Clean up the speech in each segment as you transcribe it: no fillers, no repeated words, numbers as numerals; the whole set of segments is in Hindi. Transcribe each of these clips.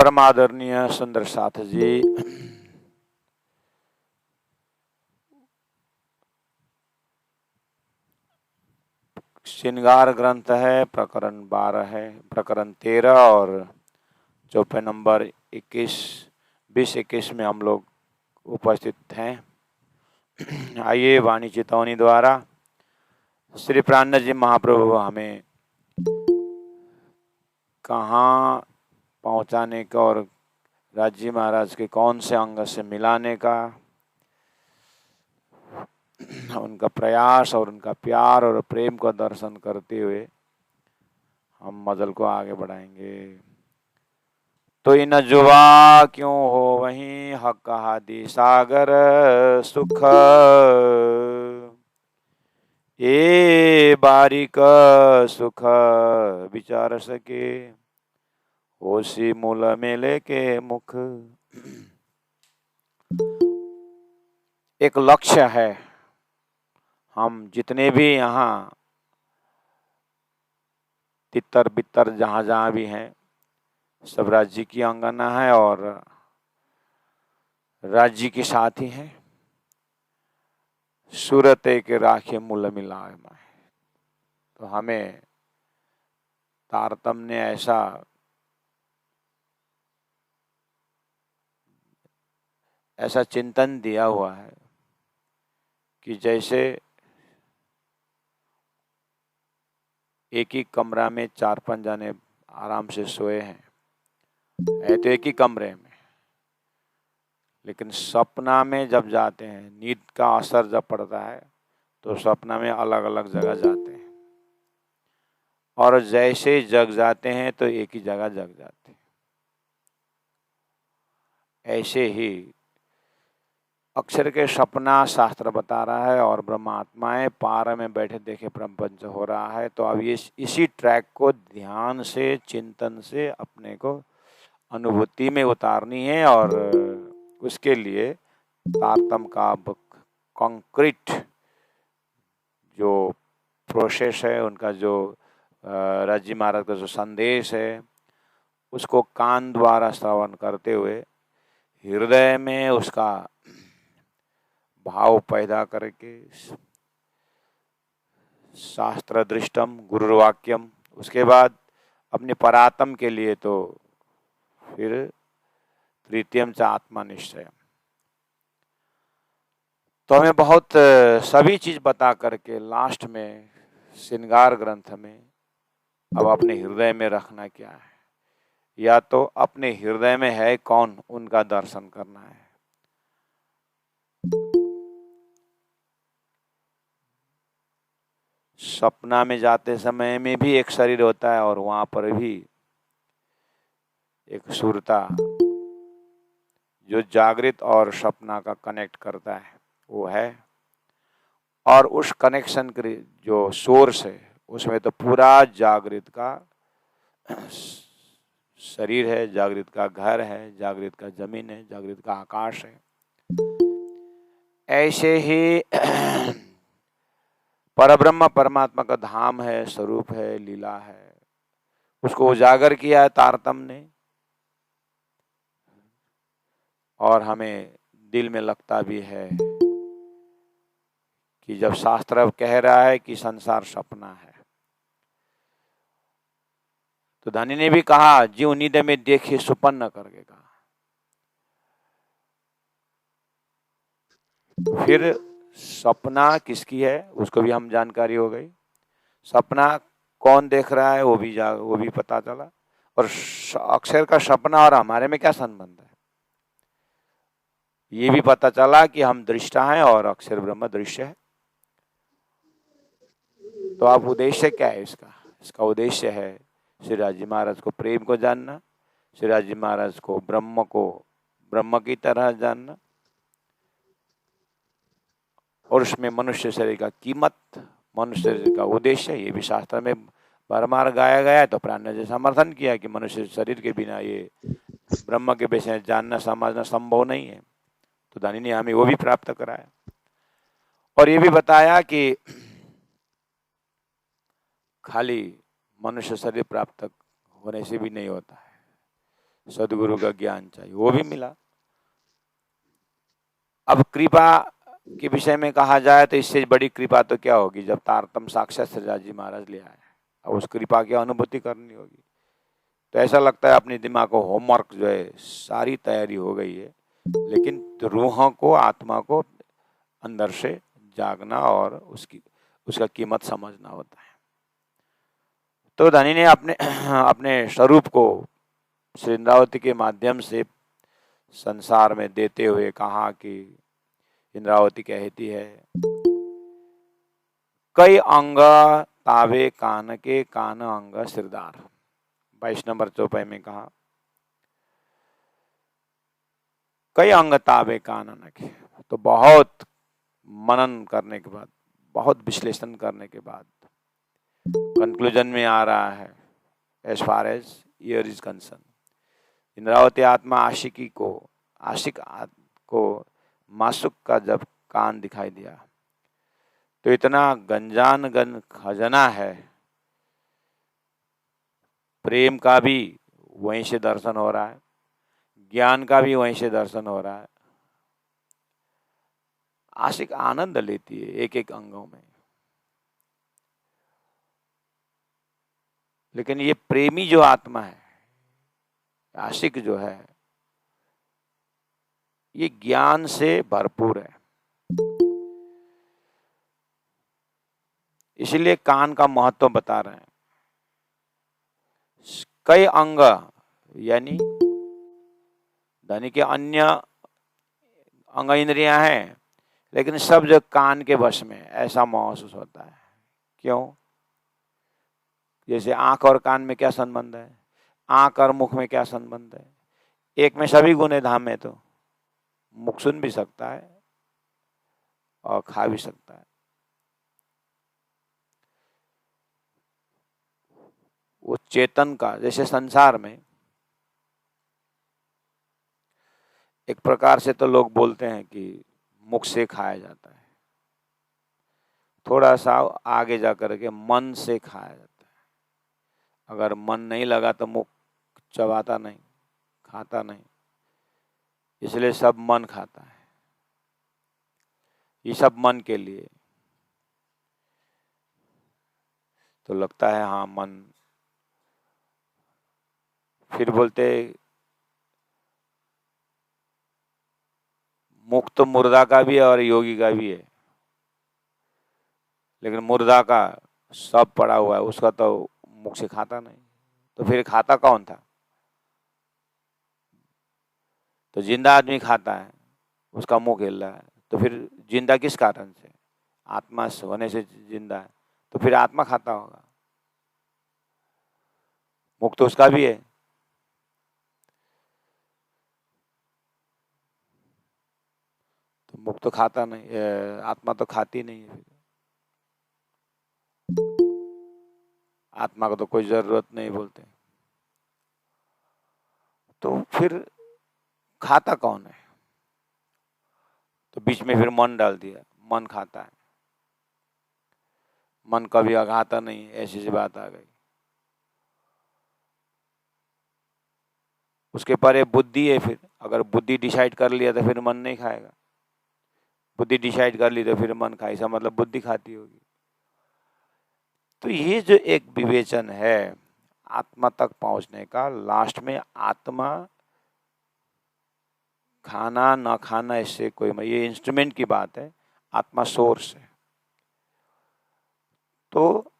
परम आदरणीय सुंदर साथ जी, श्रृंगार ग्रंथ है, प्रकरण 12 है, प्रकरण 13 और चौपे नंबर 21, 20-21 में हम लोग उपस्थित हैं। आइए वाणी चितौनी द्वारा श्री प्राणनाथ जी महाप्रभु हमें कहाँ पहुँचाने का और राजी महाराज के कौन से अंग से मिलाने का, उनका प्रयास और उनका प्यार और प्रेम का दर्शन करते हुए हम मजल को आगे बढ़ाएंगे। तो इन जुबा क्यों हो वहीं हक हादी सागर सुख, ए बारीक सुख विचार सके होशी मूल मेले के मुख। एक लक्ष्य है, हम जितने भी यहाँ तितर बितर जहाँ जहाँ भी हैं सब राज्य की अंगना है और राज्य के साथ ही हैं। सूरत के राखे मूल मिलाए माए, तो हमें तारतम्य ने ऐसा चिंतन दिया हुआ है कि जैसे एक ही कमरा में 4-5 जने आराम से सोए हैं, है तो एक ही कमरे में, लेकिन सपना में जब जाते हैं, नींद का असर जब पड़ता है तो सपना में अलग अलग जगह जाते हैं और जैसे जग जाते हैं तो एक ही जगह जग जाते हैं। ऐसे ही अक्षर के सपना शास्त्र बता रहा है और ब्रह्मात्माएं पार में बैठे देखे प्रपंच हो रहा है। तो अब ये इसी ट्रैक को ध्यान से चिंतन से अपने को अनुभूति में उतारनी है और उसके लिए तारतम का कंक्रीट जो प्रोसेस है, उनका जो राजी महाराज का जो संदेश है, उसको कान द्वारा श्रवण करते हुए हृदय में उसका भाव पैदा करके शास्त्र दृष्टम गुरुवाक्यम, उसके बाद अपने परात्म के लिए तो फिर तृतीयम च आत्मनिश्चय। तो हमें बहुत सभी चीज बता करके लास्ट में श्रृंगार ग्रंथ में अब अपने हृदय में रखना क्या है, या तो अपने हृदय में है कौन उनका दर्शन करना है। सपना में जाते समय में भी एक शरीर होता है और वहां पर भी एक सुरता जो जागृत और सपना का कनेक्ट करता है वो है, और उस कनेक्शन के जो सोर्स है उसमें तो पूरा जागृत का शरीर है, जागृत का घर है, जागृत का जमीन है, जागृत का आकाश है। ऐसे ही परब्रह्म परमात्मा का धाम है, स्वरूप है, लीला है, उसको उजागर किया है तारतम ने। और हमें दिल में लगता भी है कि जब शास्त्र कह रहा है कि संसार सपना है, तो धनी ने भी कहा जीव नींद में देखे सुपन्न करके कहा। फिर सपना किसकी है उसको भी हम जानकारी हो गई, सपना कौन देख रहा है वो भी पता चला, और अक्षर का सपना और हमारे में क्या संबंध है ये भी पता चला कि हम दृष्टा हैं और अक्षर ब्रह्म दृश्य है। तो अब उद्देश्य क्या है इसका उद्देश्य है श्री राजी महाराज को प्रेम को जानना, श्री राजी महाराज को ब्रह्म की तरह जानना, और उसमें मनुष्य शरीर का कीमत, मनुष्य शरीर का उद्देश्य, ये भी शास्त्र में बार गाया गया है। तो प्राण ने समर्थन किया कि मनुष्य शरीर के बिना ये ब्रह्म के विषय जानना समझना संभव नहीं है। तो धनी ने हमें वो भी प्राप्त कराया और ये भी बताया कि खाली मनुष्य शरीर प्राप्त होने से भी नहीं होता है, सदगुरु का ज्ञान चाहिए, वो भी मिला। अब कृपा के विषय में कहा जाए तो इससे बड़ी कृपा तो क्या होगी जब तारतम साक्षात सरिदास जी महाराज ले आए। अब उस कृपा की अनुभूति करनी होगी। तो ऐसा लगता है अपने दिमाग को होमवर्क जो है सारी तैयारी हो गई है, लेकिन रूहों को, आत्मा को अंदर से जागना और उसका कीमत समझना होता है। तो धनी ने अपने अपने स्वरूप को श्री इंद्रावती के माध्यम से संसार में देते हुए कहा कि इंद्रावती कहती है, कई अंग तावे कान के, कान अंग सिरदार। 22 नंबर चौपाई में कहा, कई अंग तावे कानन के। तो बहुत मनन करने के बाद, बहुत विश्लेषण करने के बाद कंक्लूजन में आ रहा है, as far as year is concern, Indravati आत्मा आशिकी को, आशिक को मासुक का जब कान दिखाई दिया तो इतना गंजान गन खजना है, प्रेम का भी वहीं से दर्शन हो रहा है, ज्ञान का भी वहीं से दर्शन हो रहा है। आशिक आनंद लेती है एक एक अंगों में, लेकिन ये प्रेमी जो आत्मा है, आशिक जो है, ये ज्ञान से भरपूर है। इसलिए कान का महत्व बता रहे हैं। कई अंग यानी धनी के अन्य अंग इंद्रियां हैं, लेकिन सब जो कान के वश में, ऐसा महसूस होता है। क्यों? जैसे आंख और कान में क्या संबंध है, आंख और मुख में क्या संबंध है? एक में सभी गुण है धाम में, तो मुख सुन भी सकता है और खा भी सकता है। वो चेतन का, जैसे संसार में एक प्रकार से तो लोग बोलते हैं कि मुख से खाया जाता है, थोड़ा सा आगे जाकर के मन से खाया जाता है। अगर मन नहीं लगा तो मुख चबाता नहीं, खाता नहीं, इसलिए सब मन खाता है। ये सब मन के लिए। तो लगता है हाँ मन, फिर बोलते मुख तो मुर्दा का भी है और योगी का भी है, लेकिन मुर्दा का सब पड़ा हुआ है, उसका तो मुख से खाता नहीं। तो फिर खाता कौन था? तो जिंदा आदमी खाता है, उसका मुंह हिल रहा है, तो फिर जिंदा किस कारण से? आत्मा होने से जिंदा है, तो फिर आत्मा खाता होगा। मुख तो उसका भी है। तो मुख तो खाता नहीं, आत्मा तो खाती नहीं है। आत्मा को तो कोई जरूरत नहीं बोलते। तो फिर खाता कौन है? तो बीच में फिर मन डाल दिया, मन खाता है। मन कभी अघाता नहीं, ऐसी सी बात आ गई। उसके परे बुद्धि है। फिर अगर बुद्धि डिसाइड कर लिया तो फिर मन नहीं खाएगा, बुद्धि डिसाइड कर ली तो फिर मन खाए, ऐसा मतलब बुद्धि खाती होगी। तो ये जो एक विवेचन है आत्मा तक पहुंचने का, लास्ट में आत्मा खाना न खाना इससे कोई, ये इंस्ट्रूमेंट की बात है, आत्मा सोर्स है। तो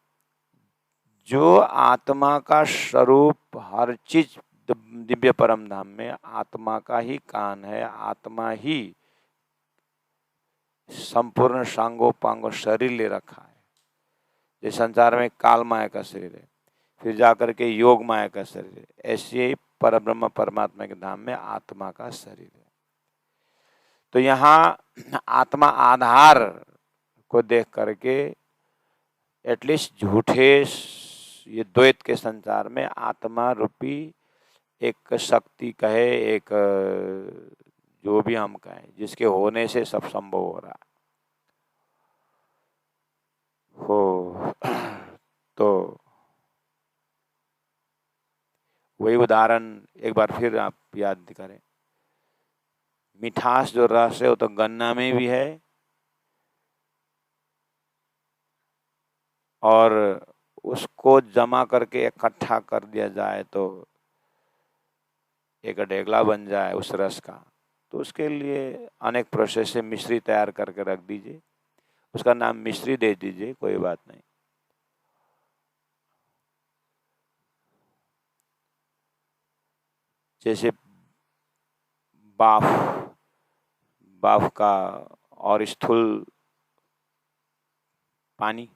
जो आत्मा का स्वरूप हर चीज दिव्य परम धाम में आत्मा का ही कान है, आत्मा ही संपूर्ण सांगोपांग शरीर ले रखा है। इस संसार में काल माया का शरीर है, फिर जाकर के योग माया का शरीर है, ऐसे ही परब्रह्म परमात्मा के धाम में आत्मा का शरीर है। तो यहाँ आत्मा आधार को देख करके एटलीस्ट झूठे ये द्वैत के संसार में आत्मा रूपी एक शक्ति कहे, एक जो भी हम कहें, जिसके होने से सब संभव हो रहा हो, तो वही उदाहरण एक बार फिर आप याद करें। मिठास जो रस है वो तो गन्ना में भी है, और उसको जमा करके इकट्ठा कर दिया जाए तो एक ढेगला बन जाए उस रस का, तो उसके लिए अनेक प्रोसेस से मिश्री तैयार करके रख दीजिए, उसका नाम मिश्री दे दीजिए, कोई बात नहीं। जैसे बाफ, बाफ का और स्थूल पानी,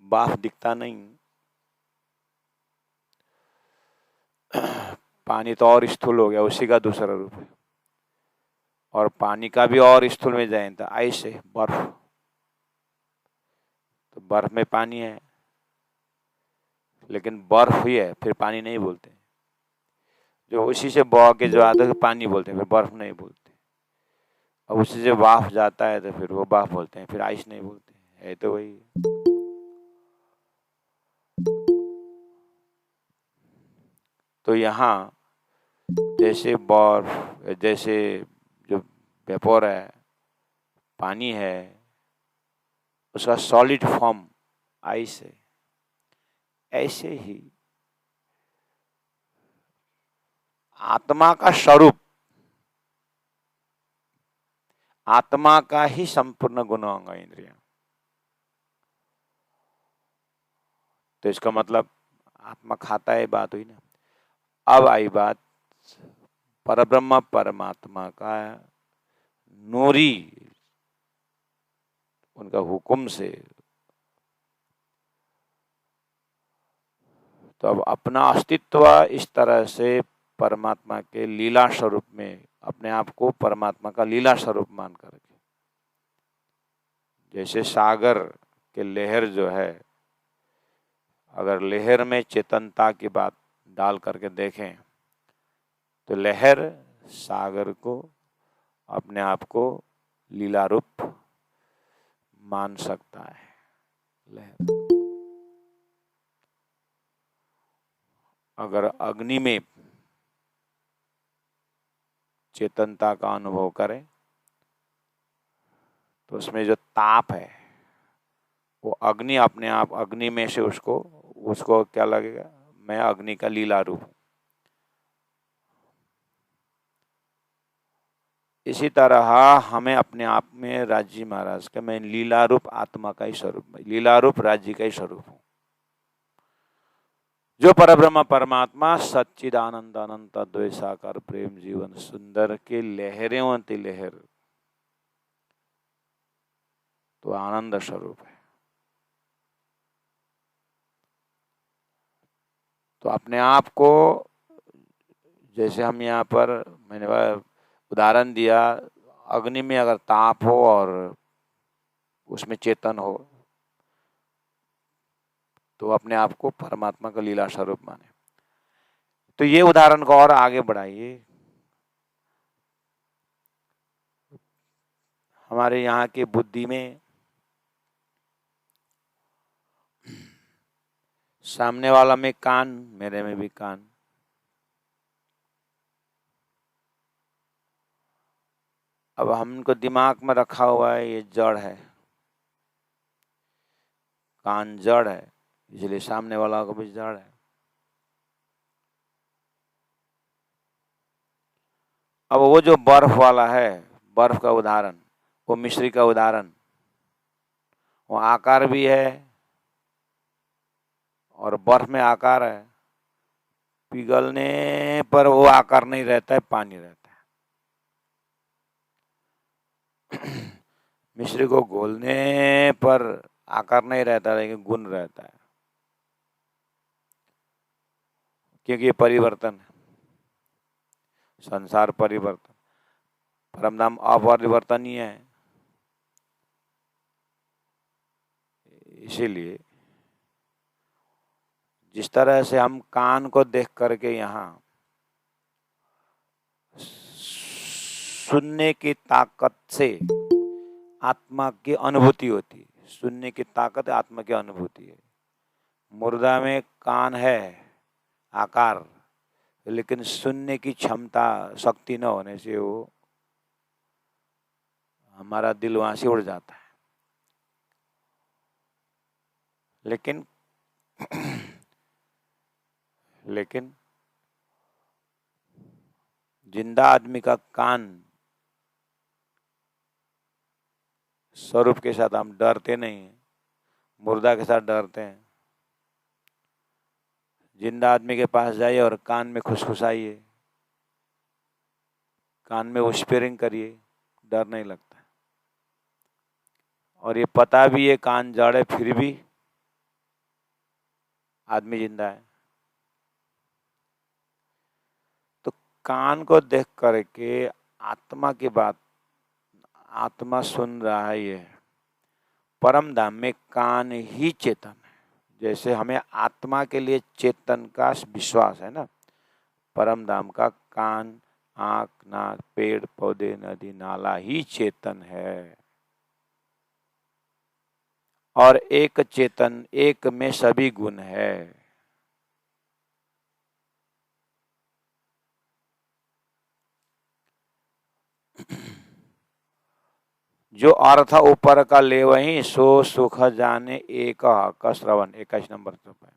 बाफ दिखता नहीं, पानी तो और स्थूल हो गया, उसी का दूसरा रूप है। और पानी का भी और स्थूल में जाए तो आइस है, बर्फ, तो बर्फ में पानी है, लेकिन बर्फ ही है, फिर पानी नहीं बोलते। जो उसी से बह के जो आता है पानी बोलते हैं, फिर बर्फ नहीं बोलते। अब उसी से वाफ जाता है तो फिर वो बाफ बोलते हैं, फिर आइस नहीं बोलते, है तो वही। तो यहाँ जैसे बर्फ, जैसे जो वेपोर है, पानी है, उसका सॉलिड फॉर्म आइस है, ऐसे ही आत्मा का स्वरूप, आत्मा का ही संपूर्ण गुण होगा इंद्रिया। तो इसका मतलब आत्मा खाता है, बात हुई ना। अब आई बात परब्रह्म परमात्मा का नूरी उनका हुक्म से, तो अब अपना अस्तित्व इस तरह से परमात्मा के लीला स्वरूप में, अपने आप को परमात्मा का लीला स्वरूप मान करके, जैसे सागर के लहर जो है, अगर लहर में चेतनता की बात डाल करके देखें तो लहर सागर को, अपने आप को लीला रूप मान सकता है। लहर अगर अग्नि में चेतनता का अनुभव करें तो उसमें जो ताप है वो अग्नि अपने आप, अग्नि में से उसको क्या लगेगा, मैं अग्नि का लीला रूप हूं। इसी तरह हमें अपने आप में राज्य महाराज का मैं लीला रूप आत्मा का ही स्वरूप, लीला रूप राज्य का ही स्वरूप हूं। जो परब्रह्म परमात्मा सच्चिदानंद अनंत अद्वैत साकार प्रेम जीवन सुंदर के लहरें होती लहर, तो आनंद स्वरूप है। तो अपने आप को, जैसे हम यहाँ पर, मैंने उदाहरण दिया, अग्नि में अगर ताप हो और उसमें चेतन हो तो अपने आप को परमात्मा का लीला स्वरूप माने। तो ये उदाहरण को और आगे बढ़ाइए। हमारे यहाँ के बुद्धि में सामने वाला में कान, मेरे में भी कान, अब हमको दिमाग में रखा हुआ है ये जड़ है, कान जड़ है, इसलिए सामने वाला को भी जड़ है। अब वो जो बर्फ वाला है, बर्फ का उदाहरण, वो मिश्री का उदाहरण, वो आकार भी है और बर्फ में आकार है, पिघलने पर वो आकार नहीं रहता है, पानी रहता है। मिश्री को घोलने पर आकार नहीं रहता, लेकिन गुण रहता है, क्योंकि ये परिवर्तन है, संसार परिवर्तन, परमधाम अपरिवर्तनीय है। इसीलिए जिस तरह से हम कान को देख करके यहाँ सुनने की ताकत से आत्मा की अनुभूति होती है, सुनने की ताकत आत्मा की अनुभूति है। मुर्दा में कान है आकार, लेकिन सुनने की क्षमता शक्ति न होने से वो हमारा दिल वहां से उड़ जाता है। लेकिन लेकिन जिंदा आदमी का कान स्वरूप के साथ हम डरते नहीं हैं, मुर्दा के साथ डरते हैं। जिंदा आदमी के पास जाइए और कान में खुसखुसाइए, कान में व्हिस्परिंग करिए, डर नहीं लगता। और ये पता भी है कान जड़ है, फिर भी आदमी जिंदा है। तो कान को देख करके आत्मा की बात, आत्मा सुन रहा है। ये परम धाम में कान ही चेतन है। जैसे हमें आत्मा के लिए चेतन का विश्वास है ना, परम धाम का कान, आंख, नाक, पेड़ पौधे, नदी नाला ही चेतन है। और एक चेतन, एक में सभी गुण है। जो अर्थ ऊपर का ले वही, सो सुख जाने एक का श्रवण, 21 नंबर पर।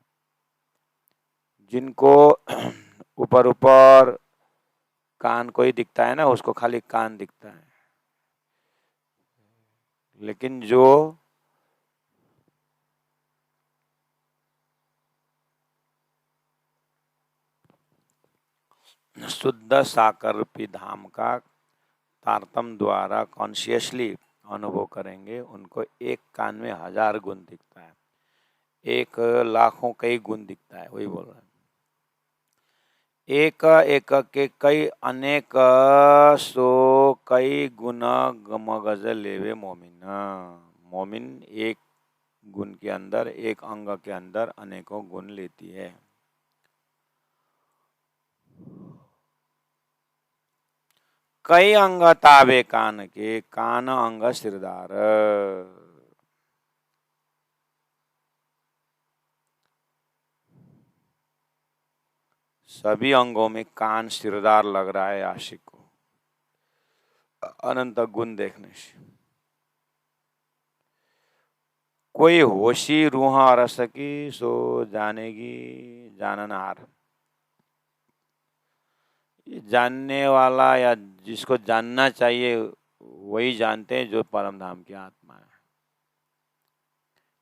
जिनको ऊपर ऊपर कान को ही दिखता है ना, उसको खाली कान दिखता है। लेकिन जो शुद्ध साकार रूपी धाम का तारतम द्वारा कॉन्शियसली अनुभव करेंगे, उनको एक कान में 1000 गुण दिखता है, एक लाखों कई गुण दिखता है। वही बोल रहे हैं, एक एक के कई अनेक सो कई गुण गमगज लेवे मोमिन। मोमिन एक गुण के अंदर, एक अंग के अंदर अनेकों गुण लेती है। कई अंग तावे कान के, कान अंग सिरदार। सभी अंगों में कान सिरदार लग रहा है आशिक को, अनंत गुण देखने से। कोई होशी रूह रस की, सो जानेगी जाननहार। जानने वाला या जिसको जानना चाहिए वही जानते हैं, जो परम धाम की आत्मा है।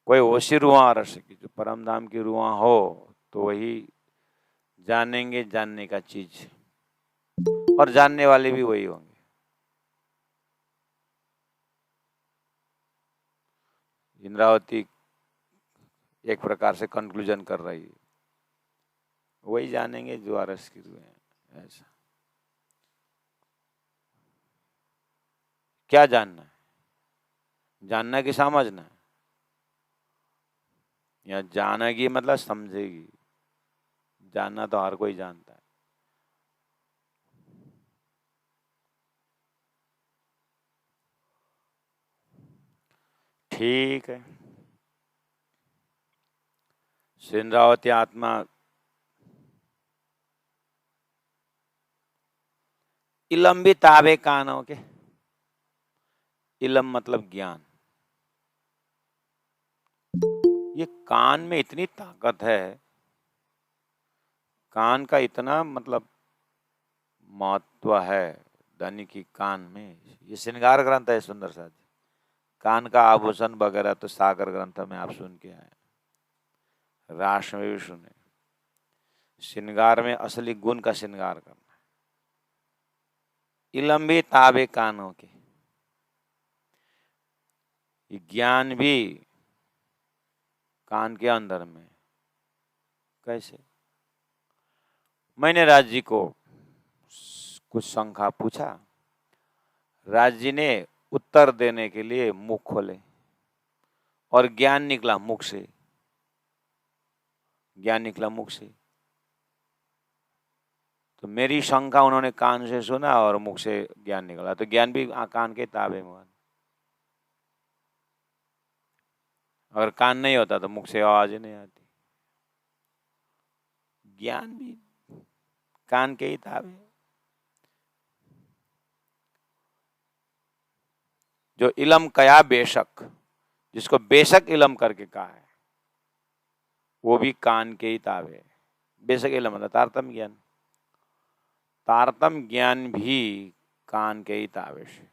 कोई होशी रूह रस की, जो परम धाम की रूह हो तो वही जानेंगे जानने का चीज, और जानने वाले भी वही होंगे। इंद्रावती एक प्रकार से कंक्लूजन कर रही है, वही जानेंगे जो आरस की रूह है। ऐसा क्या जानना है? जानना कि समझना है? या जानेगी मतलब समझेगी। जानना तो हर कोई जानता है। ठीक है, इंद्रावती आत्मा इलम भी ताबे कानों के। इलम मतलब ज्ञान। ये कान में इतनी ताकत है, कान का इतना मतलब महत्व है धनी की कान में। ये श्रृंगार ग्रंथ है सुंदर सा जी। कान का आभूषण वगैरह तो सागर ग्रंथ में आप सुन के आए, रास में भी सुने। श्रृंगार में असली गुण का श्रृंगार करना। इलम भी ताबे कानों के, ये ज्ञान भी कान के अंदर में। कैसे? मैंने राज जी को कुछ शंका पूछा, राज जी ने उत्तर देने के लिए मुख खोले और ज्ञान निकला मुख से। ज्ञान निकला मुख से। तो मेरी शंका उन्होंने कान से सुना और मुख से ज्ञान निकला, तो ज्ञान भी कान के ताबे में। अगर कान नहीं होता तो मुख से आवाज ही नहीं आती। ज्ञान भी कान के ही ताबे। जो इलम कया बेशक, जिसको बेशक इलम करके कहा है, वो भी कान के ही ताबे। बेशक इलम मतलब तारतम ज्ञान, तारतम ज्ञान भी कान के ही ताबे से।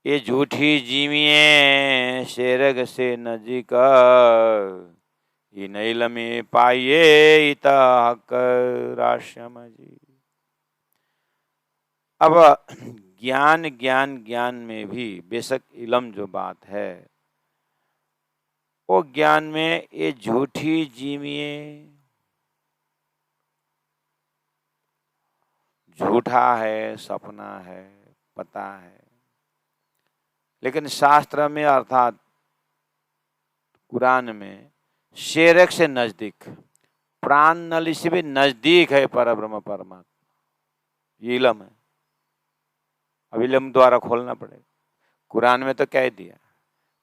ये झूठी जीविए शेरग से नजीक, ये नैल में पाइये इता हक राश्यम जी। अब ज्ञान ज्ञान ज्ञान में भी बेशक इलम जो बात है, वो ज्ञान में ये झूठी जीविए, झूठा है, सपना है, पता है। लेकिन शास्त्र में अर्थात कुरान में शेरक से नजदीक, प्राण नली से भी नजदीक है परब्रह्म परमात्मा, ये इलम है। अब इलम द्वारा खोलना पड़ेगा। कुरान में तो कह दिया,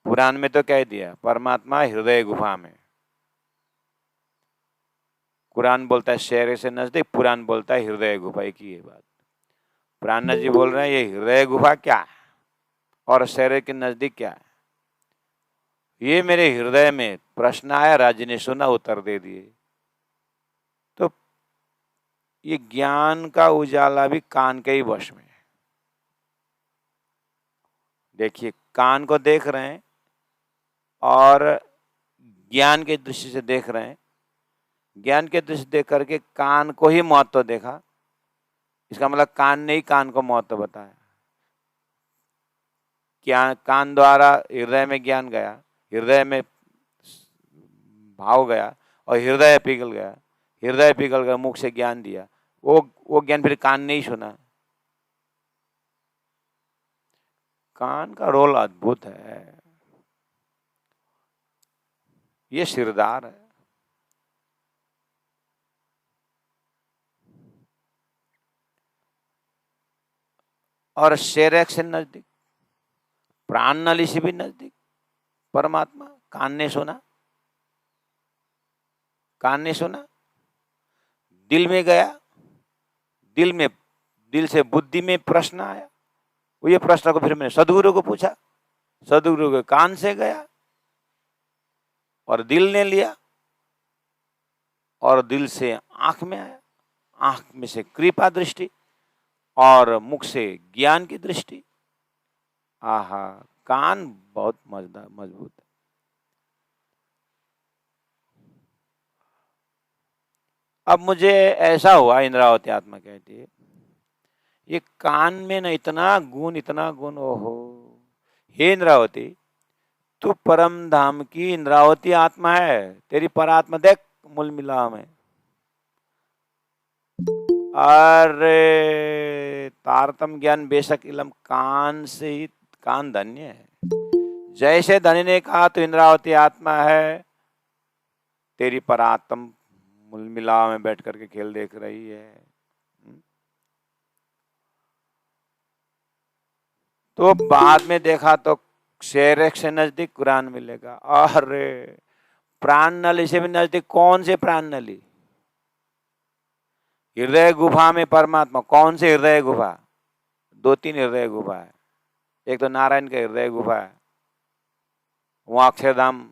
पुराण में तो कह दिया परमात्मा हृदय गुफा में। कुरान बोलता है शेर से नजदीक, पुराण बोलता है हृदय गुफा, एक ही है बात। पुराण जी बोल रहे हैं ये हृदय गुफा क्या है और शेर के नजदीक क्या है। ये मेरे हृदय में प्रश्न आया, राज्य ने सुना, उत्तर दे दिए। तो ये ज्ञान का उजाला भी कान के ही वश में है। देखिए, कान को देख रहे हैं और ज्ञान के दृष्टि से देख रहे हैं। ज्ञान के दृष्टि देख करके कान को ही महत्व देखा, इसका मतलब कान ने ही कान को महत्व बताया। क्या कान द्वारा हृदय में ज्ञान गया, हृदय में भाव गया और हृदय पिघल गया, हृदय पिघल गया, मुख से ज्ञान दिया, वो ज्ञान फिर कान ने ही सुना। कान का रोल अद्भुत है, ये सिरदार है। और शेरक से नजदीक, प्राण नली से भी नजदीक परमात्मा। कान ने सुना, कान ने सुना, दिल में गया, दिल से बुद्धि में प्रश्न आया। वो ये प्रश्न को फिर मैंने सदगुरु को पूछा, सदगुरु के कान से गया और दिल ने लिया और दिल से आंख में आया, आंख में से कृपा दृष्टि और मुख से ज्ञान की दृष्टि। आहा, कान बहुत मजबूत है। अब मुझे ऐसा हुआ, इंद्रावती आत्मा कहती है, ये कान में न इतना गुण, ओहो। हे इंद्रावती, तू परम धाम की इंद्रावती आत्मा है, तेरी परात्मा देख मूल मिला में। अरे तारतम ज्ञान बेशक इलम, कान से ही, कान धन्य है। जैसे धन्य ने कहा तो इंद्रावती आत्मा है, तेरी परात्म मूल मिला में बैठ करके खेल देख रही है। तो बाद में देखा तो शेर से नजदीक कुरान मिलेगा। अरे प्राण नली से भी नजदीक, कौन से प्राण नली? हृदय गुफा में परमात्मा। कौन से हृदय गुफा? 2-3 हृदय गुफा है। एक तो नारायण का हृदय गुफा है, वहां अक्षरधाम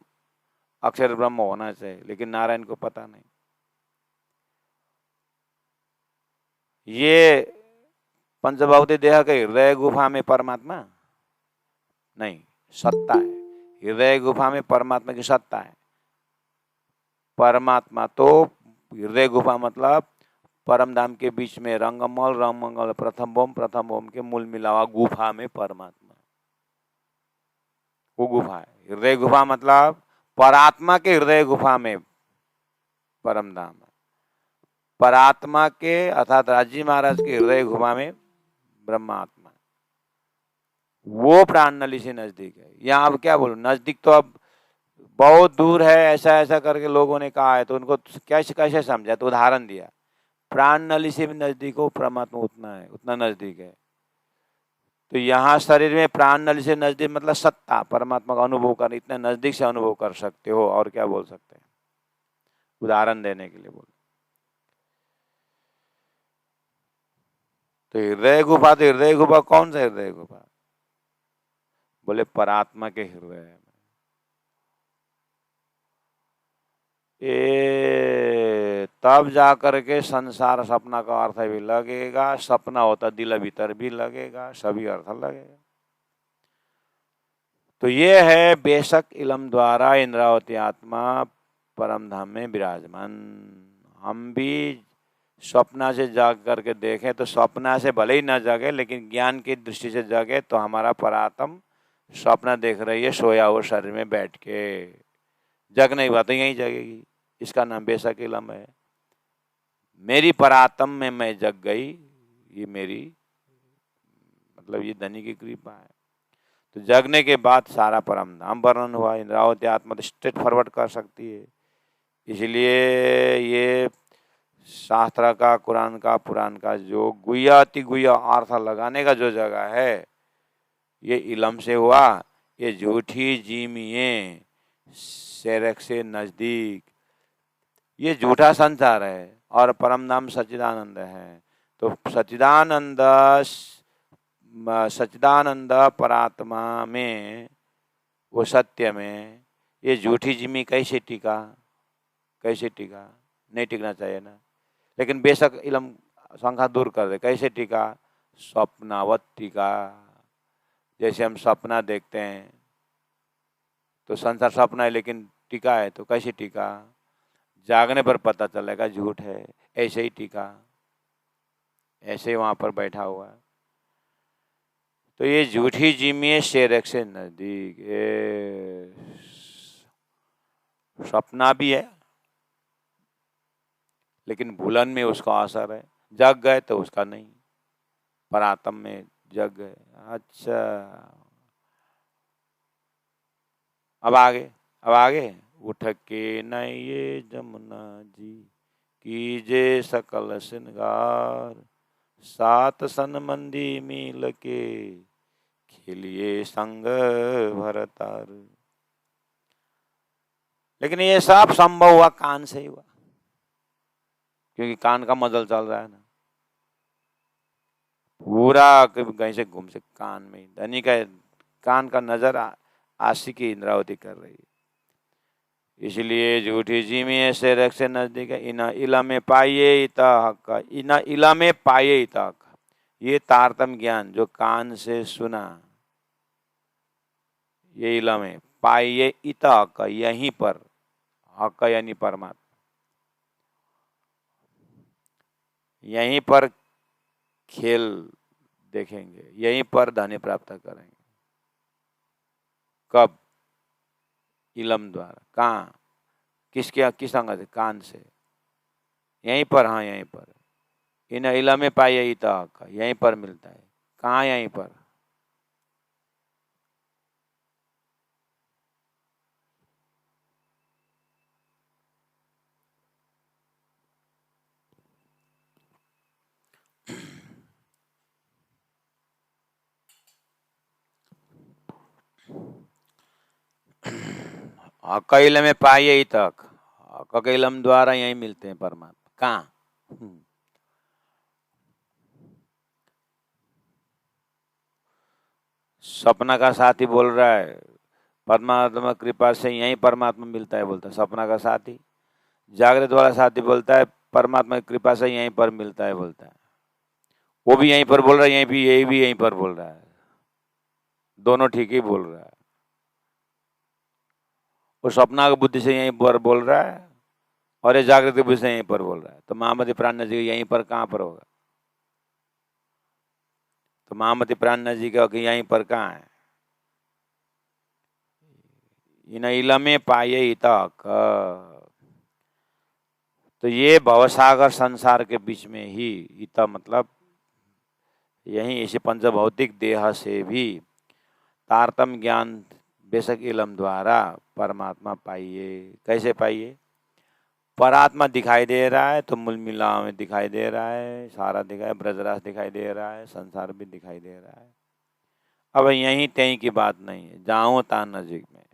अक्षर ब्रह्म होना चाहिए, लेकिन नारायण को पता नहीं। ये पंचभौतिक देह के हृदय गुफा में परमात्मा नहीं, सत्ता है। हृदय गुफा में परमात्मा की सत्ता है। परमात्मा तो हृदय गुफा मतलब परम धाम के बीच में रंगमल रंगमंगल प्रथम ओम के मूल मिलावा गुफा में परमात्मा, वो गुफा है। हृदय गुफा मतलब परात्मा के हृदय गुफा में परम धाम है। परात्मा के अर्थात राजी महाराज के हृदय गुफा में ब्रह्मात्मा, वो प्राण नली से नजदीक है। यहाँ अब क्या बोलूं, नजदीक तो अब बहुत दूर है, ऐसा ऐसा करके लोगों ने कहा है, तो उनको कैसे कैसे समझा, तो उदाहरण दिया। प्राण नली से भी नजदीक हो परमात्मा, उतना है, उतना नजदीक है। तो यहाँ शरीर में प्राण नली से नजदीक मतलब सत्ता, परमात्मा का अनुभव कर, इतना नजदीक से अनुभव कर सकते हो, और क्या बोल सकते हैं। उदाहरण देने के लिए बोल। तो हृदय गुफा कौन सा हृदय गुफा? बोले परात्मा के हृदय में। ये तब जा करके संसार सपना का अर्थ भी लगेगा, सपना होता दिल भीतर भी लगेगा, सभी अर्थ लगेगा। तो ये है बेशक इलम द्वारा इंद्रावती आत्मा परम धाम में विराजमान। हम भी स्वप्ना से जाग करके देखें तो स्वप्ना से भले ही न जागे, लेकिन ज्ञान की दृष्टि से जागे तो हमारा परात्म स्वप्न देख रही है सोया हुआ शरीर में बैठ के। जग नहीं हुआ तो यहीं जगेगी, इसका नाम बेशक इलम है। मेरी परात्म में मैं जग गई, ये मेरी मतलब ये धनी की कृपा है। तो जगने के बाद सारा परम धाम वर्णन हुआ। इंद्रावती आत्मा तो स्ट्रेट फॉरवर्ड कर सकती है, इसलिए ये शास्त्र का, कुरान का, पुराण का जो गुह्य अति गुह्य अर्थ लगाने का जो जगह है, ये इलम से हुआ। ये झूठी जीमिये शेरक से नजदीक, ये झूठा संसार है और परम नाम सच्चिदानंद है। तो सच्चिदानंद परात्मा में, वो सत्य में, ये झूठी जिम्मी कैसे टिका? कैसे टिका? नहीं टिकना चाहिए ना। लेकिन बेशक इलम शंका दूर कर दे। कैसे टिका? स्वप्नावत टिका। जैसे हम सपना देखते हैं तो संसार सपना है, लेकिन टिका है तो कैसे टिका? जागने पर पता चलेगा झूठ है, ऐसे ही टिका, ऐसे ही वहां पर बैठा हुआ है। तो ये झूठी जिम्मी शेरक से नजदीक, सपना भी है लेकिन भूलन में उसका असर है। जग गए तो उसका नहीं, परात्म में जग गए। अच्छा, अब आगे उठ के नये जमुना जी कीजे सकल श्रृंगार, सात सनमंदी मिल के खिलिए संग भरतार। लेकिन ये सब संभव हुआ कान से ही हुआ, क्योंकि कान का मजल चल रहा है ना। पूरा कहीं से घूम से कान में, धनी का कान का नजर आशिकी इंद्रावती कर रही है। इसलिए झूठी जिमी से रख से नजदीक है। इना इला में पाइये इता हक, इना इला में पाइये इता हक, ये तारतम ज्ञान जो कान से सुना, ये इला में पाइये इता हक, यहीं पर, हक यानी परमात्मा, यहीं पर खेल देखेंगे, यहीं पर धन्य प्राप्त करेंगे। कब? इलम द्वारा। कहाँ? किस अंग से? कान से। यहीं पर, हाँ यहीं पर। इन इलम में पाइये इता हक, यहीं पर मिलता है। कहाँ? यहीं पर। हकैल में पाइये ही तक, हकैलम द्वारा यही मिलते हैं परमात्मा। कहाँ? सपना का साथी बोल रहा है परमात्मा कृपा से यही परमात्मा मिलता है, बोलता है सपना का साथी। जागृत वाला साथी बोलता है परमात्मा की कृपा से यहीं पर मिलता है, बोलता है। वो भी यहीं पर बोल रहा है, यहीं भी, यही भी यहीं पर बोल रहा है। दोनों ठीक ही बोल रहा है। वो सपना की बुद्धि से यहीं पर बोल रहा है और ये जागृत की बुद्धि से यहीं पर बोल रहा है। तो महामति प्राण जी यहीं पर कहाँ पर होगा? तो महामति प्राण जी का यहीं पर कहाँ है? इन इलमे पाये तक। तो ये भवसागर संसार के बीच में ही, इता मतलब यही, इसे पंचभौतिक देह से भी तारतम ज्ञान बेशक इलम द्वारा परमात्मा पाइए। कैसे पाइए? परात्मा दिखाई दे रहा है तो मूल मिला में दिखाई दे रहा है, सारा दिखाई, ब्रजरास दिखाई दे रहा है, संसार भी दिखाई दे रहा है। अब यहीं तहीं की बात नहीं है, जाऊं ता नजीक में।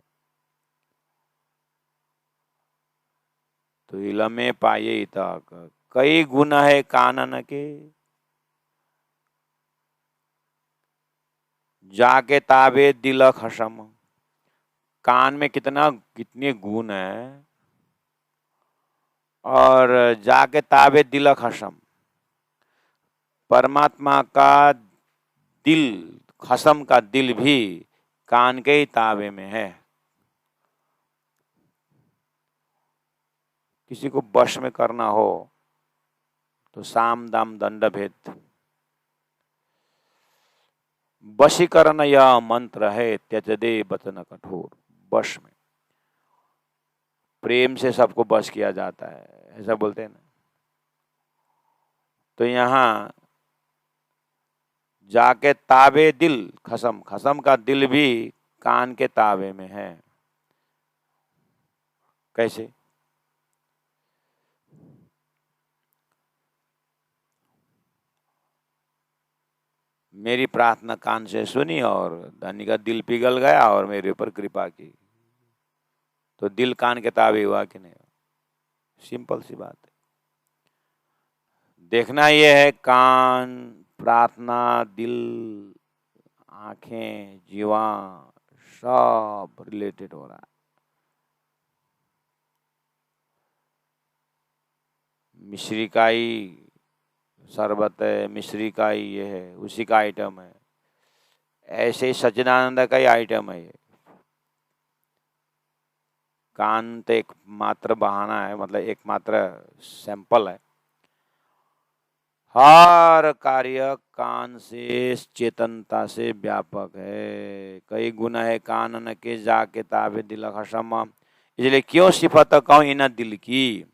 तो इलमे पाये तक कई गुण है कानन के, जाके ताबे दिल खसम। कान में कितने गुण है, और जाके ताबे दिल खसम, परमात्मा का दिल, खसम का दिल भी कान के ही ताबे में है। किसी को वश में करना हो तो साम दाम दंड भेद, वशीकरण यह मंत्र है, त्यजदे वचन कठोर। वश में, प्रेम से सबको वश किया जाता है, ऐसा बोलते हैं ना। तो यहाँ जाके ताबे दिल खसम, खसम का दिल भी कान के ताबे में है। कैसे? मेरी प्रार्थना कान से सुनी और धनी का दिल पिघल गया और मेरे ऊपर कृपा की, तो दिल कान के ताबे हुआ कि नहीं? सिंपल सी बात है। देखना यह है, कान, प्रार्थना, दिल, आंखें, जीवा सब रिलेटेड हो रहा है। मिश्री का ही शरबत है, मिश्री का ही ये है, उसी का आइटम है। ऐसे ही सच्चिदानंद का ही आइटम है ये। कान तो एक मात्र बहाना है, मतलब एक मात्र सैंपल है। हर कार्य कान से, चेतनता से व्यापक है। कई गुण है कानन के, जाके ताबे दिल खसम। इसलिए क्यों सिफत कहूं इन दिल की,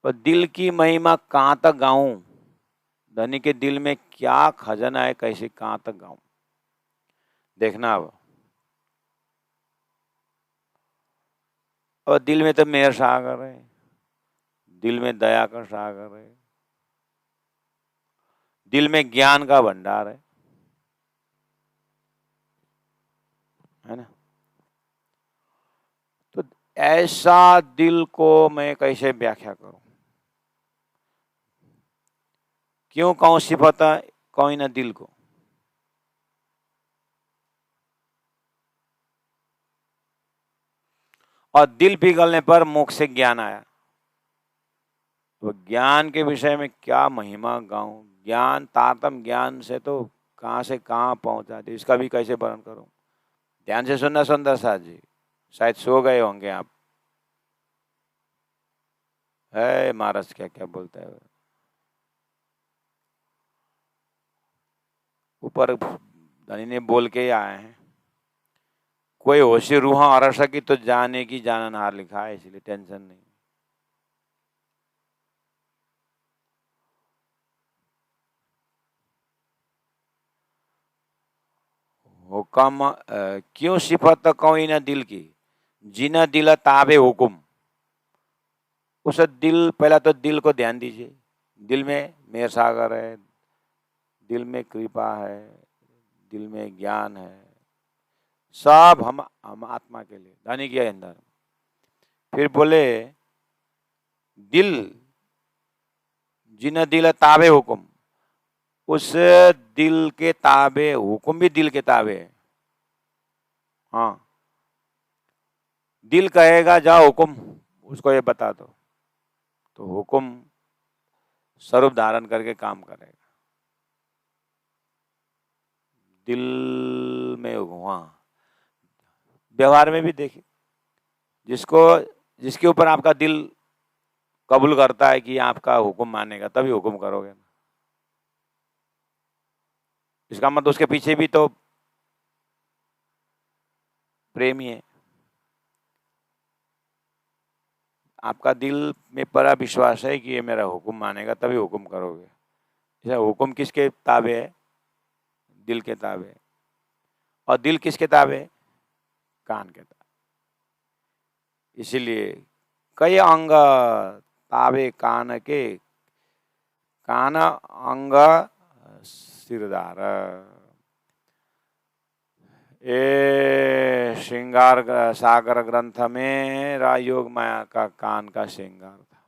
तो दिल की महिमा कहाँ तक गाऊं? धनी के दिल में क्या खजाना है, कैसे कहाँ तक गाऊं? देखना अब। और दिल में तो मेहर सागर है, दिल में दया का सागर है, दिल में ज्ञान का भंडार है ना। तो ऐसा दिल को मैं कैसे व्याख्या करूं? क्यों कहूं सिफत कहूं ना दिल को? और दिल पिघलने पर मुख से ज्ञान आया, तो ज्ञान के विषय में क्या महिमा गाऊं? ज्ञान, तारतम ज्ञान से कहां पहुंचा दे, इसका भी कैसे वर्णन करूं? ध्यान से सुनना सुंदर साथ जी, शायद सो गए होंगे आप। है महाराज क्या क्या बोलता है ऊपर, धनी ने बोल के ही आए हैं। कोई होशी रूहा और की तो जाने की जाननहार लिखा है, इसलिए टेंशन नहीं। हुक्म क्यों सिफत कोई न दिल की, जिन दिल ताबे हुकुम। उस दिल, पहला तो दिल को ध्यान दीजिए। दिल में मेहर सागर है, दिल में कृपा है, दिल में ज्ञान है, सब हम आत्मा के लिए, धनी के अंदर। फिर बोले दिल, जिन दिल ताबे हुकुम, उस दिल के ताबे हुकुम भी दिल के ताबे है। हाँ, दिल कहेगा जाओ हुकुम, उसको ये बता दो, तो हुकुम स्वरूप धारण करके काम करेगा। दिल में हुआ, व्यवहार में भी देखिए, जिसके ऊपर आपका दिल कबूल करता है कि आपका हुक्म मानेगा, तभी हुक्म करोगे ना। इसका मतलब उसके पीछे भी तो प्रेम ही है। आपका दिल में पूरा विश्वास है कि ये मेरा हुक्म मानेगा, तभी हुक्म करोगे। जैसे हुक्म किसके ताबे है? दिल के ताबे है। और दिल किसके ताबे है? कान के ताबे। इसीलिए कई अंग ताबे कान के, कान अंग सिरदार। ये श्रृंगार सागर ग्रंथ में राजयोग माया का कान का श्रृंगार था।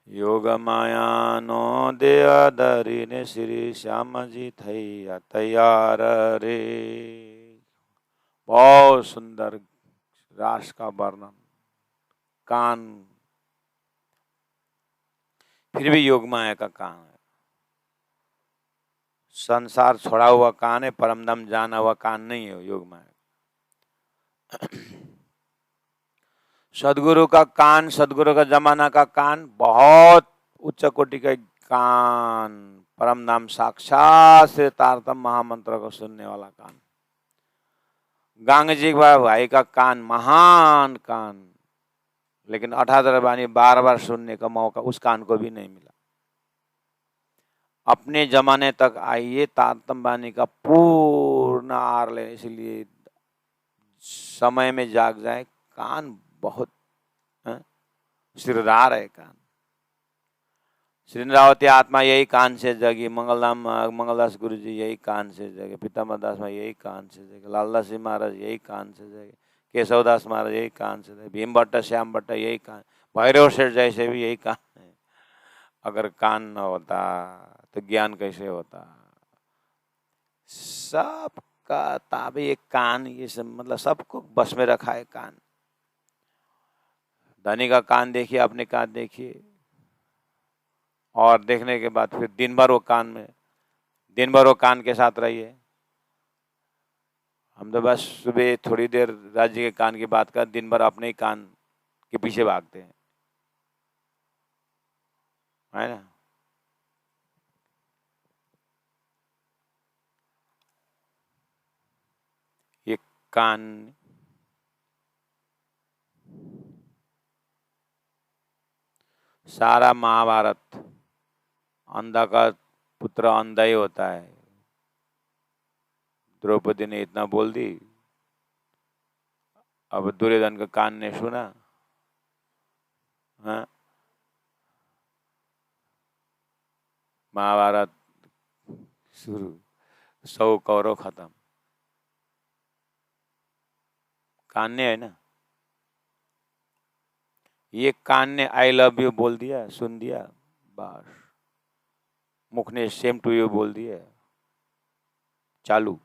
योग माया नो दया दरी ने श्री श्याम जी थैया तैयार रे। बहुत सुंदर रास का वर्णन। कान फिर भी योग माया का कान है। संसार छोड़ा हुआ कान है, परमधाम जाना हुआ कान नहीं है योग माया। सदगुरु का कान, सदगुरु का जमाना का कान बहुत उच्च कोटि का कान, परम नाम साक्षात से तारतम महामंत्र को सुनने वाला कान। गांग जी भाई का कान महान कान, लेकिन 18 बानी बार बार सुनने का मौका उस कान को भी नहीं मिला। अपने जमाने तक आइए तारतम बानी का पूर्ण आर ले, इसलिए समय में जाग जाए। कान बहुत सिरदार है कान। श्रीरावती आत्मा यही कान से जगी, मंगलदास गुरु जी यही कान से जगे, पीताम्बर दास महाराज यही कान से जगे, लालदास जी महाराज यही कान से जगे, केशवदास महाराज यही कान से जगे, भीम भट्ट श्याम भट्ट यही कान, भैरव सेठ जैसे भी यही कान है। अगर कान न होता तो ज्ञान कैसे होता? सबका ताबे एक कान, ये सब मतलब सबको बस में रखा है कान। धनी का कान देखिए, अपने कान देखिए, और देखने के बाद फिर दिन भर वो कान के साथ रहिए। हम तो बस सुबह थोड़ी देर राज्य के कान की बात कर, दिन भर अपने ही कान के पीछे भागते हैं, है ना। ये कान सारा महाभारत, अंधा का पुत्र अंधा ही होता है। द्रौपदी ने इतना बोल दी, अब दुर्योधन का कान ने सुना। हाँ, महाभारत शुरू, 100 कौरव खत्म। कान ने है ना, ये कान ने आई लव यू बोल दिया, सुन दिया, बस। मुख ने सेम टू यू बोल दिया, चालू।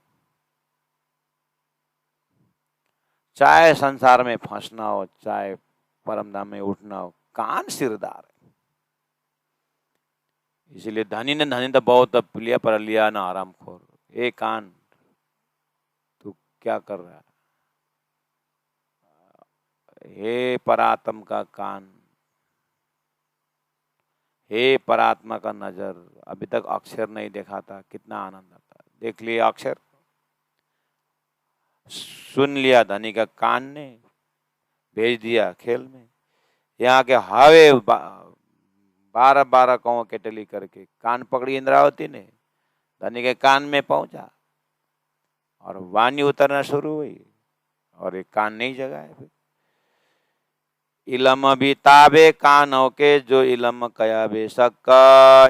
चाहे संसार में फंसना हो, चाहे परमधाम में उठना हो, कान सिरदार है। इसलिए धनी ने धनी तो बहुत लिया, पर लिया ना आरामखोर। ए कान, तू क्या कर रहा है? हे परात्म का कान, हे परात्मा का नजर, अभी तक अक्षर नहीं देखा था, कितना आनंद आता। देख लिया अक्षर, सुन लिया धनी का कान ने, भेज दिया खेल में। यहाँ के हावे 12 कौओं के टली करके कान पकड़ी इंद्रावती ने, धनी के कान में पहुंचा और वाणी उतरना शुरू हुई, और एक कान नहीं जगा है। फिर इलम भी ताबे कानों के, जो इलम कया बेशक,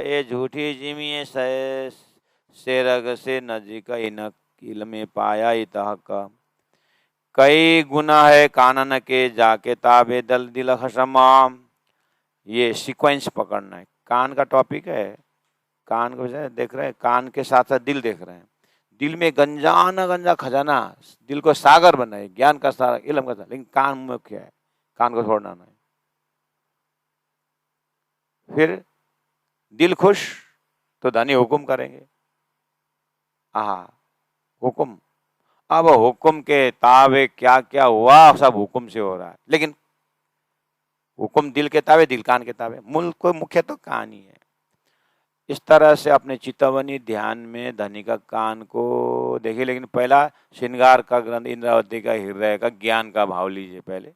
ये झूठी जिमिए से रग से नजीक इनक इलमे पाया इतह का। कई गुना है कानन के, जाके ताबे दल दिल खसमाम। ये सीक्वेंस पकड़ना है। कान का टॉपिक है, कान को देख रहे हैं, कान के साथ साथ दिल देख रहे हैं। दिल में गंजा खजाना, दिल को सागर बनाए, ज्ञान का सारा, इलम का सारा, लेकिन कान मुख्य है, कान को छोड़ना नहीं। फिर दिल खुश तो धनी हुकुम करेंगे। आहा, हुकुम, अब हुकुम के ताबे क्या क्या हुआ, सब हुकुम से हो रहा है। लेकिन हुकुम दिल के ताबे, दिल कान के ताबे, मूल को मुख्य तो कान ही है। इस तरह से अपने चितवनी ध्यान में धनी का कान को देखिए। लेकिन पहला श्रृंगार का ग्रंथ, इंद्रावती का हृदय का ज्ञान का भाव लीजिए पहले,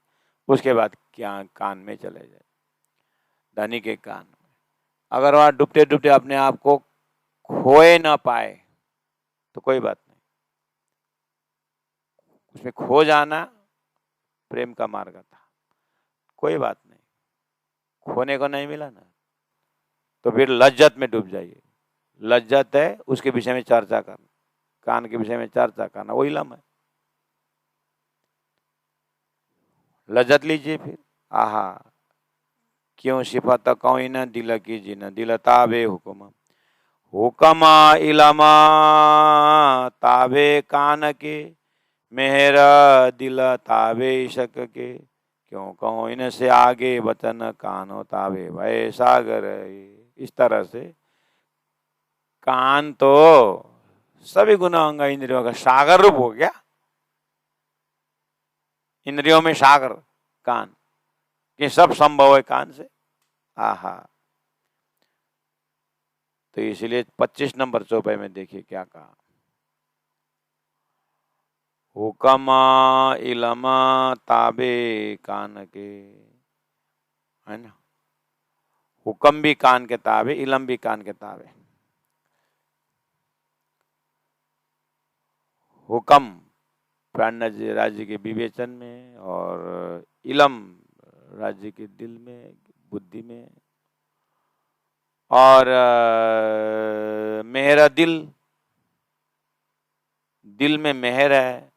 उसके बाद क्या कान में चले जाए। धनी के कान में अगर वहां डूबते डूबते अपने आप को खोए ना पाए तो कोई बात नहीं, उसमें खो जाना प्रेम का मार्ग था, कोई बात नहीं, खोने को नहीं मिला ना। तो फिर लज्जत में डूब जाइए। लज्जत है उसके विषय में चर्चा करना, कान के विषय में चर्चा करना, वो इलम है। लज्जत लीजिए फिर। आहा क्यों सिफत कोई न दिल की जिन दिल ताबे हुक्म, हुक्म इलमा ताबे कान के, मेहरा दिल ताबे इशक के, क्यों कहो इनसे आगे वचन कानो ताबे भय सागर। इस तरह से कान तो सभी गुना अंग इंद्रियों का सागर रूप हो गया। इंद्रियों में सागर कान, ये सब संभव है कान से। आहा तो इसलिए 25 नंबर चौपाई में देखिए क्या कहा, हुक्म इलम ताबे कान के, है ना। हुक्म भी कान के ताबे, इलम भी कान के ताबे। हुक्म प्राण राज्य के विवेचन में और इलम राज्य के दिल में, बुद्धि में, और मेहरा दिल, दिल में मेहर है।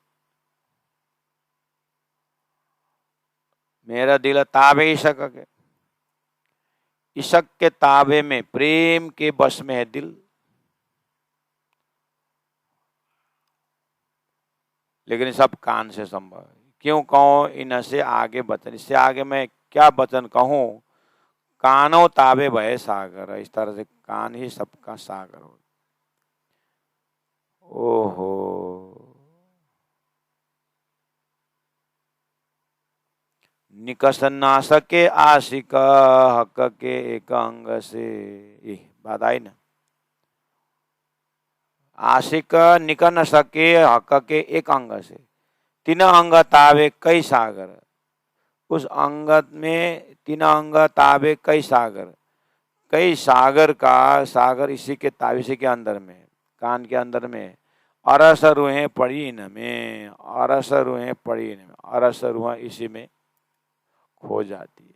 मेरा दिल ताबे इशक के, इशक के ताबे में, प्रेम के बस में है दिल। लेकिन सब कान से संभव है। क्यों कहो इनसे आगे वचन, इससे आगे मैं क्या वचन कहूं, कानो ताबे भय सागर। इस तरह से कान ही सबका सागर हो। ओहो निकसन ना सके आशिक हक के एक अंग से, ये बात आई ना। आशिक निकल न सके हक के एक अंग से, तीन अंग ताबे कई सागर। उस अंग में तीन अंग ताबे कई सागर, कई सागर का सागर इसी के ताबे, इसी के अंदर में, कान के अंदर में। अरस रूहें पड़ी इनमें, अरस रूहें पड़ी इनमें, अरस रूह इसी में खो जाती है।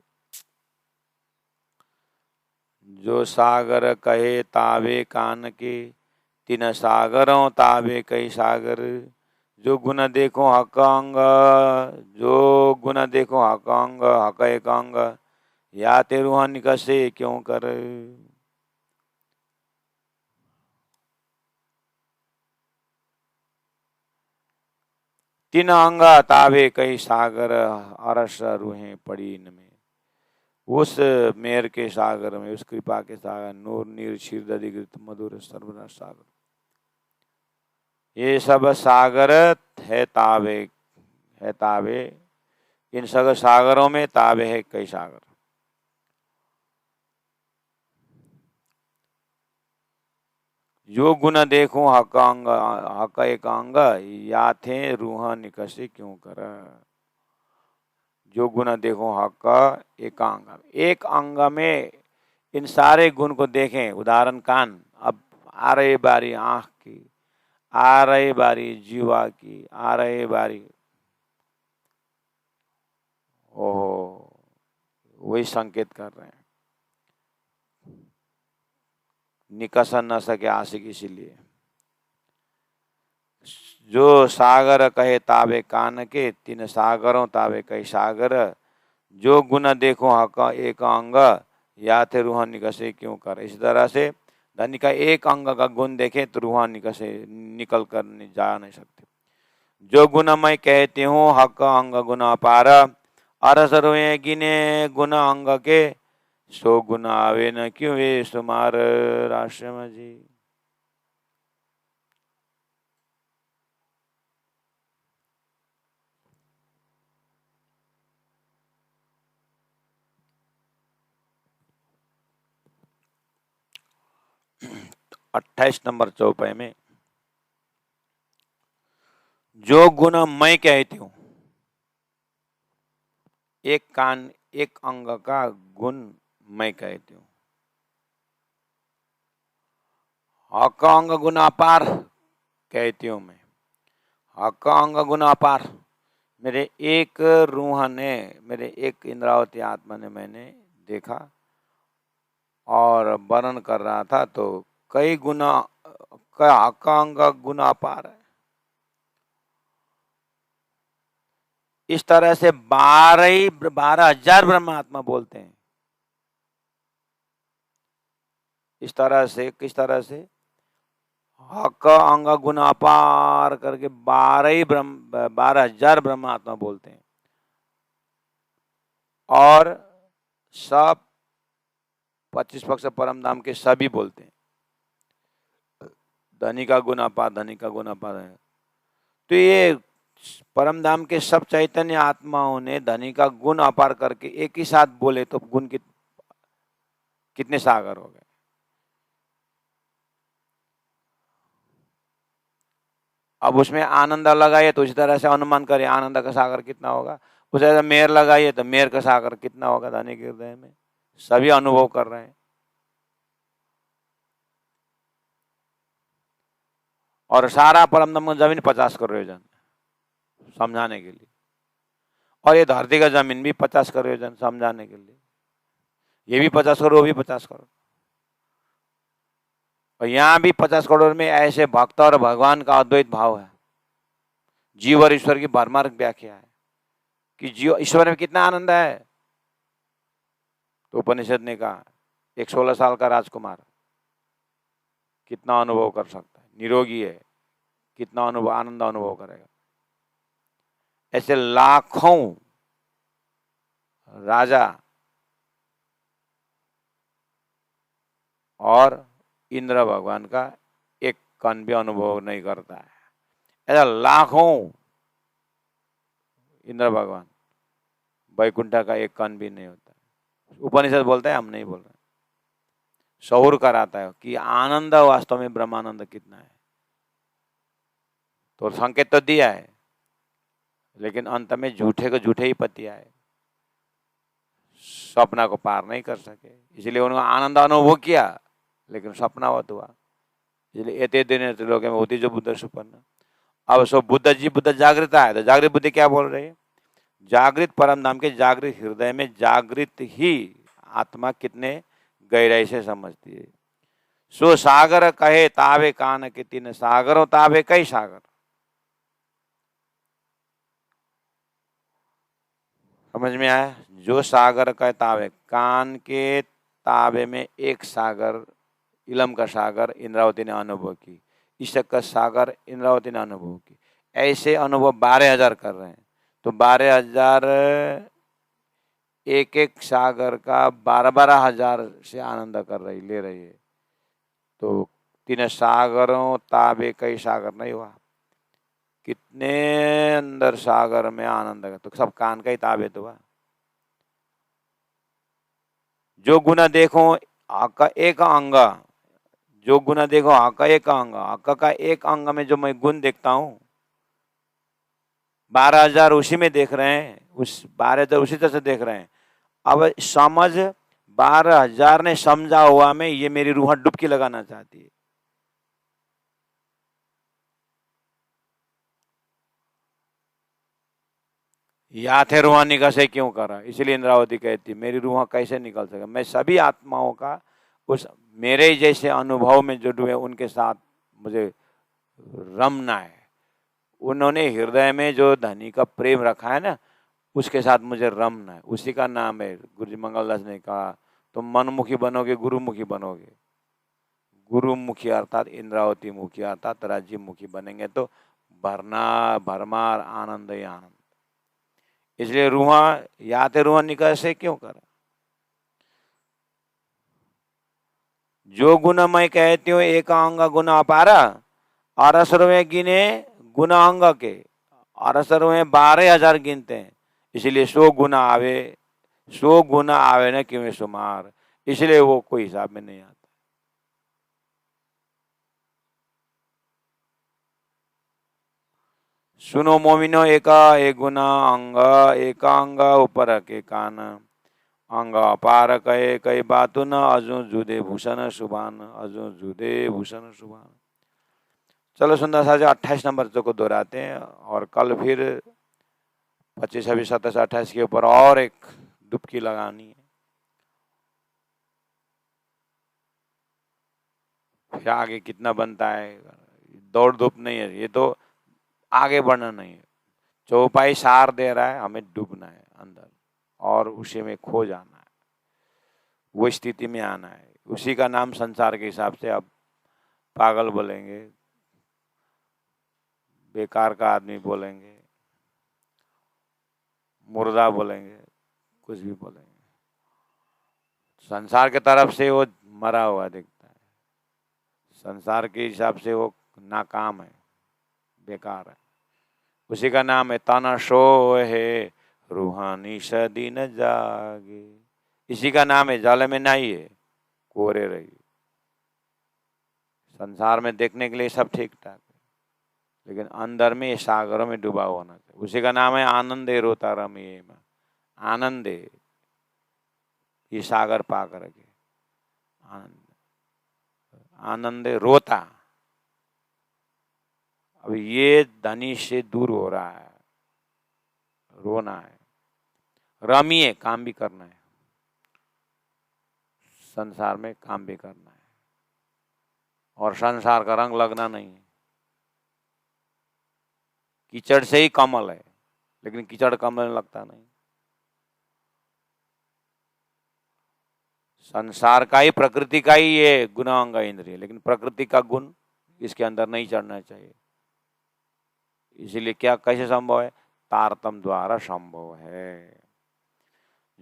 जो सागर कहे ताबे कान के, तीन सागरों ताबे कई सागर। जो गुण देखो हक अंग, जो गुण देखो हक अंग, हक एक अंग, या ते रूह निकसे क्यों कर। तीन अंग ताबे कई सागर, अरस रूहें पड़ी इनमें। उस मेर के सागर में, उस कृपा के सागर, नूर नीर क्षीर दधिकृत मधुर सर्वरस सागर, ये सब सागर है ताबे, है ताबे। इन सब सागरों में ताबे है कई सागर। जो गुण देखो हक अंग, हक एक अंग, या थे रूह निकसे क्यों कर। जो गुण देखो हक एक अंग, एक अंग में इन सारे गुण को देखें। उदाहरण कान, अब आ रही बारी आंख की, आ रही बारी जीवा की, आ रही बारी, ओहो वही संकेत कर रहे हैं। निकसन न सके आशिक, इसीलिए जो सागर कहे ताबे कान के, तीन सागरों ताबे कई सागर। जो गुण देखो हक एक अंग, या थे रूह निकसे क्यों कर। इस तरह से धनी का एक अंग का गुण देखे तो रूह निकसे, निकल कर जा नहीं सकते। जो गुण मैं कहती हूँ हक अंग गुण अपार, अरस रोए गिने गुण अंग के, सो गुण आवे न क्यों वे सुमार। राष्ट्रम जी 28 नंबर चौपाई में, जो गुण मैं कहती हूँ, एक कान एक अंग का गुण मैं कहती हूँ। हक अंग गुण अपार कहती हूँ मैं, हक अंग गुण अपार। मेरे एक रूह ने, मेरे एक इंद्रावती आत्मा ने मैंने देखा और वर्णन कर रहा था, तो कई गुना का अंग गुना अपार है। इस तरह से 12,000 ब्रह्मात्मा बोलते हैं। इस तरह से, किस तरह से? हक अंग गुण अपार करके 12,000 ब्रह्मात्मा बोलते हैं। और सब 25 पक्ष परम धाम के सभी बोलते हैं, धनी का गुण अपार, धनी का गुण अपार है। तो ये परम धाम के सब चैतन्य आत्माओं ने धनी का गुण अपार करके एक ही साथ बोले, तो गुण कितने सागर हो गए। अब उसमें आनंद लगाइए तो उसी तरह से अनुमान करिए आनंद का सागर कितना होगा। उसी तरह मेर लगाइए तो मेर का सागर कितना होगा धनी के हृदय में। सभी अनुभव कर रहे हैं। और सारा परम धाम का जमीन 50 करोड़ योजन समझाने के लिए, और ये धरती का जमीन भी 50 करोड़ योजन समझाने के लिए। ये भी 50 करोड़, वो भी 50 करोड़, और यहाँ भी 50 करोड़ में ऐसे भक्त और भगवान का अद्वैत भाव है। जीव और ईश्वर की भरमार व्याख्या है कि जीव ईश्वर में कितना आनंद है। तो उपनिषद ने कहा एक 16 साल का राजकुमार कितना अनुभव कर सकता है, निरोगी है, कितना अनुभव, आनंद अनुभव करेगा। ऐसे लाखों राजा और इंद्र भगवान का एक कण भी अनुभव नहीं करता है। ऐसा लाखों इंद्र भगवान, वैकुंठ का एक कण भी नहीं होता। उपनिषद बोलता है, हम नहीं बोल रहे। शऊर कराता है कि आनंद वास्तव में ब्रह्मानंद कितना है। तो संकेत तो दिया है, लेकिन अंत में झूठे को झूठे ही पति आए, सपना को पार नहीं कर सके। इसलिए उन्होंने आनंद अनुभव किया, लेकिन सपनावत हुआ। इसलिए एते दिन लोग में होती जो बुद्ध सुपन्न। अब सो बुद्ध जी, बुद्ध जागृत है, तो जागृत बुद्धि क्या बोल रही है? जागृत परम धाम के जागृत हृदय में जागृत ही आत्मा कितने गहराई से समझती है। सो सागर कहे तावे कान के तीन सागरों तावे कई सागर। समझ में आया? जो सागर कहे तावे, कान के तावे में एक सागर, इलम का सागर इंद्रावती ने अनुभव की, ईशक का सागर इंद्रावती ने अनुभव की। ऐसे अनुभव 12,000 कर रहे हैं। तो 12,000 एक एक सागर का 12,000 से आनंद कर रही, ले रही है। तो तीन सागरों ताबे कई सागर नहीं हुआ, कितने अंदर सागर में आनंद है। तो सब कान का ही ताबे तो हुआ। जो गुना देखो आका एक अंग, जो गुना देखो आका एक अंग, आका का एक अंग में जो मैं गुण देखता हूं, 12,000 उसी में देख रहे हैं, उस 12,000 उसी तरह से देख रहे हैं। अब समझ 12,000 ने समझा हुआ में ये मेरी रूह डुबकी लगाना चाहती है। या थे रूह निकसे क्यों करा, इसलिए इंद्रावती कहती मेरी रूह कैसे निकल सके। मैं सभी आत्माओं का उस मेरे जैसे अनुभव में जुड़े हुए उनके साथ मुझे रमना है। उन्होंने हृदय में जो धनी का प्रेम रखा है ना, उसके साथ मुझे रमना है। उसी का नाम है, गुरु जी मंगलदास ने कहा, तुम मनमुखी बनोगे, गुरुमुखी बनोगे। गुरुमुखी अर्थात इंद्रावती मुखी अर्थात राज्य मुखी बनेंगे तो भरमार आनंद ही आनंद। इसलिए रूहा याते रूहा निकल से क्यों करा। जो गुण मैं कहती हूँ एक अंग गुण अपारा, 18वें गिने गुण अंग के, 18वें 12,000 गिनते हैं। इसलिए 100 गुना आवे, 100 गुना आवे न क्यों सुमार, इसलिए वो कोई हिसाब में नहीं आता। सुनो मोमिनो एका एक गुना अंग, एक अंग ऊपर के कान, अंग अपार कहे कई बातु न अजू जुदे भूषण सुभान, अजू जुदे भूषण सुभान। चलो सुंदर सा जो 28 नंबर को दोहराते हैं, और कल फिर 25, 26, 27, 28 के ऊपर और एक डुबकी लगानी है। फिर आगे कितना बनता है, दौड़ धूप नहीं है, ये तो आगे बढ़ना नहीं है। चौपाई सार दे रहा है, हमें डूबना है अंदर और उसी में खो जाना है, वो स्थिति में आना है। उसी का नाम संसार के हिसाब से अब पागल बोलेंगे, बेकार का आदमी बोलेंगे, मुर्दा बोलेंगे, कुछ भी बोलेंगे। संसार के तरफ से वो मरा हुआ दिखता है, संसार के हिसाब से वो नाकाम है, बेकार है। उसी का नाम है तना शो है रूहानी सदी न जागे। इसी का नाम है जल में नहाइए कोरे रहिए। संसार में देखने के लिए सब ठीक ठाक है, लेकिन अंदर में ये सागरों में डूबा होना चाहिए। उसी का नाम है आनंदे रोता रमिए में। आनंदे ये सागर पा करके आनंद, आनंदे रोता। अब ये धनी से दूर हो रहा है, रोना है। रमिए काम भी करना है, संसार में काम भी करना है, और संसार का रंग लगना नहीं है। कीचड़ से ही कमल है, लेकिन कीचड़ कमल लगता नहीं। संसार का ही, प्रकृति का ही ये गुणांग इंद्रिय, लेकिन प्रकृति का गुण इसके अंदर नहीं चढ़ना चाहिए। इसीलिए क्या कैसे संभव है? तारतम द्वारा संभव है।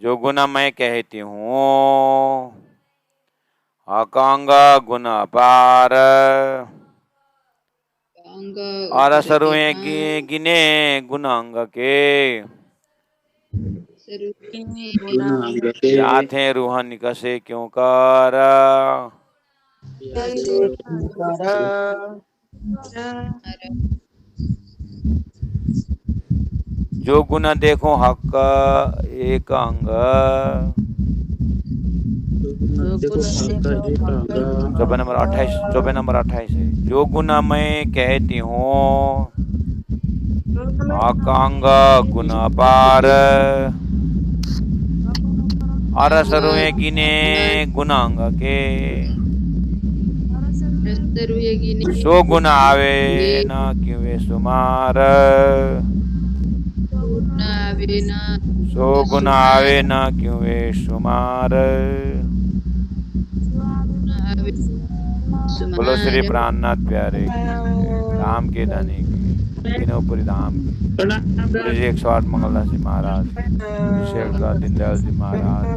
जो गुण मैं कहती हूँ अकांग गुण अपार, और सरुए गिने गुणांग के, जाते रूहन कसे क्यों कर, जो गुण देखो हक एक अंग, चौबे नंबर 28 है। जो गुण मैं कहती हूँ अकांग गुण अपार, और सरुए गिने गुणांग के, सो गुण आवे न क्यों सुमार, सो गुण आवे न क्यों सुमार। बोलो श्री प्राणनाथ प्यारे की, राम के धनी की, तीनों पुरी धाम की, 108 मंगलदास जी महाराज, शेखर दीनदयाल जी महाराज।